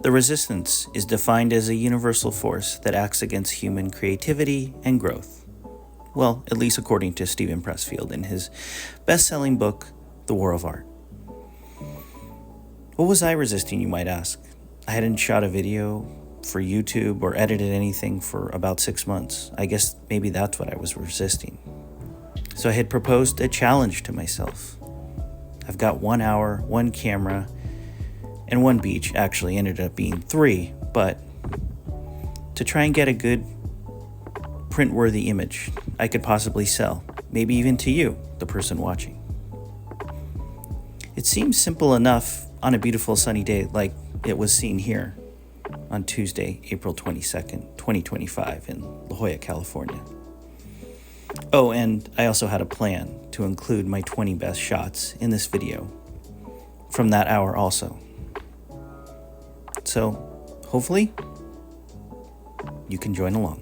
The resistance is defined as a universal force that acts against human creativity and growth. Well, at least according to Steven Pressfield in his best-selling book, The War of Art. What was I resisting, you might ask? I hadn't shot a video for YouTube or edited anything for about 6 months. I guess maybe that's what I was resisting. So I had proposed a challenge to myself. I've got 1 hour, 1 camera, and 1 beach. Actually ended up being 3, but to try and get a good print-worthy image I could possibly sell, maybe even to you, the person watching. It seems simple enough on a beautiful sunny day like it was seen here on Tuesday, April 22nd, 2025 in La Jolla, California. Oh, and I also had a plan to include my 20 best shots in this video from that hour also. So, hopefully, you can join along.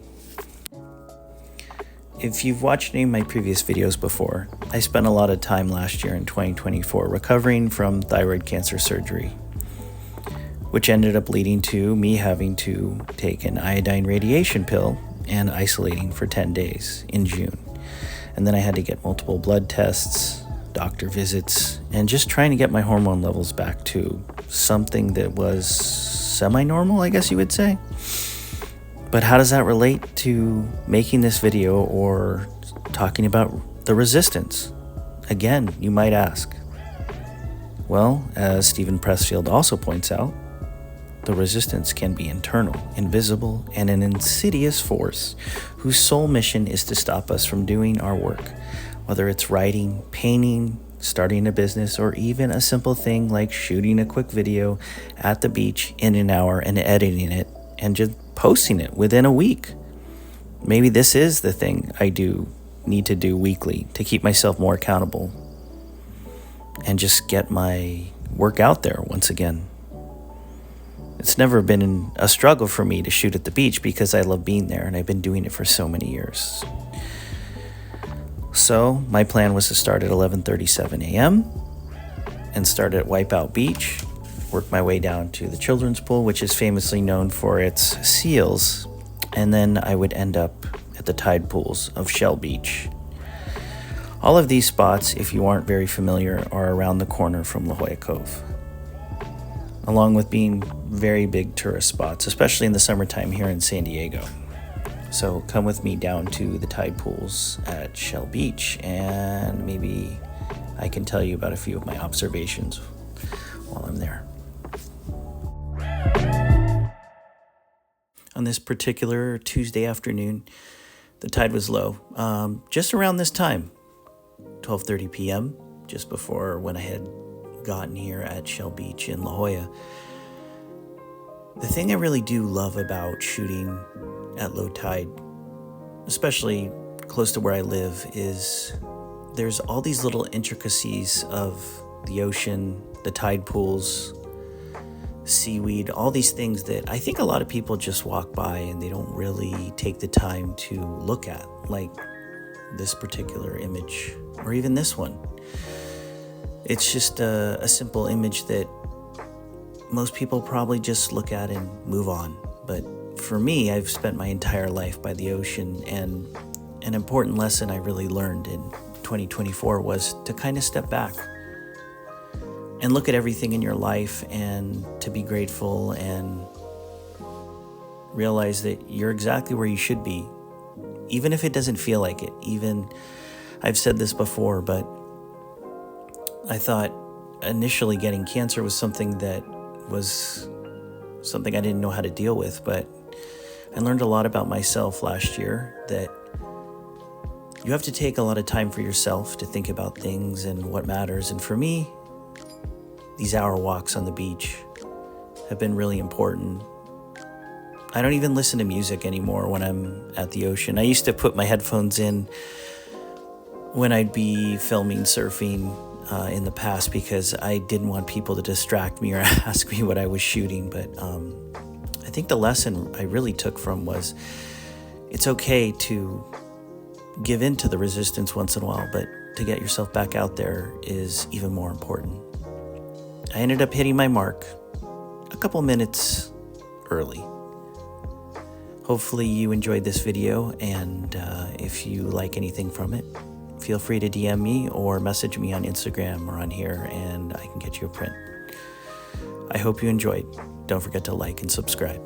If you've watched any of my previous videos before, I spent a lot of time last year in 2024 recovering from thyroid cancer surgery, which ended up leading to me having to take an iodine radiation pill and isolating for 10 days in June. And then I had to get multiple blood tests, doctor visits, and just trying to get my hormone levels back to something that was semi-normal, I guess you would say. But how does that relate to making this video or talking about the resistance? Again, you might ask. Well, as Steven Pressfield also points out, the resistance can be internal, invisible, and an insidious force whose sole mission is to stop us from doing our work, whether it's writing, painting, starting a business, or even a simple thing like shooting a quick video at the beach in an hour and editing it and just posting it within a week. Maybe this is the thing I need to do weekly to keep myself more accountable and just get my work out there once again. It's never been a struggle for me to shoot at the beach because I love being there and I've been doing it for so many years. So my plan was to start at 11:37 a.m. and start at Wipeout Beach, work my way down to the children's pool, which is famously known for its seals, and then I would end up at the tide pools of Shell Beach. All of these spots, if you aren't very familiar, are around the corner from La Jolla Cove, along with being very big tourist spots, especially in the summertime here in San Diego. So come with me down to the tide pools at Shell Beach, and maybe I can tell you about a few of my observations while I'm there. On this particular Tuesday afternoon, the tide was low, just around this time, 12:30 p.m., just before when I had gotten here at Shell Beach in La Jolla. The thing I really do love about shooting at low tide, especially close to where I live, is there's all these little intricacies of the ocean, the tide pools, seaweed, all these things that I think a lot of people just walk by and they don't really take the time to look at, like this particular image, or even this one. It's just a simple image that most people probably just look at and move on. But for me, I've spent my entire life by the ocean, and an important lesson I really learned in 2024 was to kind of step back and look at everything in your life and to be grateful and realize that you're exactly where you should be, even if it doesn't feel like it. Even, I've said this before, but I thought initially getting cancer was something that was something I didn't know how to deal with, but I learned a lot about myself last year, that you have to take a lot of time for yourself to think about things and what matters. And for me, these hour walks on the beach have been really important. I don't even listen to music anymore when I'm at the ocean. I used to put my headphones in when I'd be filming surfing in the past because I didn't want people to distract me or ask me what I was shooting. But I think the lesson I really took from was it's okay to give in to the resistance once in a while, but to get yourself back out there is even more important. I ended up hitting my mark a couple minutes early. Hopefully you enjoyed this video, and if you like anything from it, feel free to DM me or message me on Instagram or on here, and I can get you a print. I hope you enjoyed. Don't forget to like and subscribe.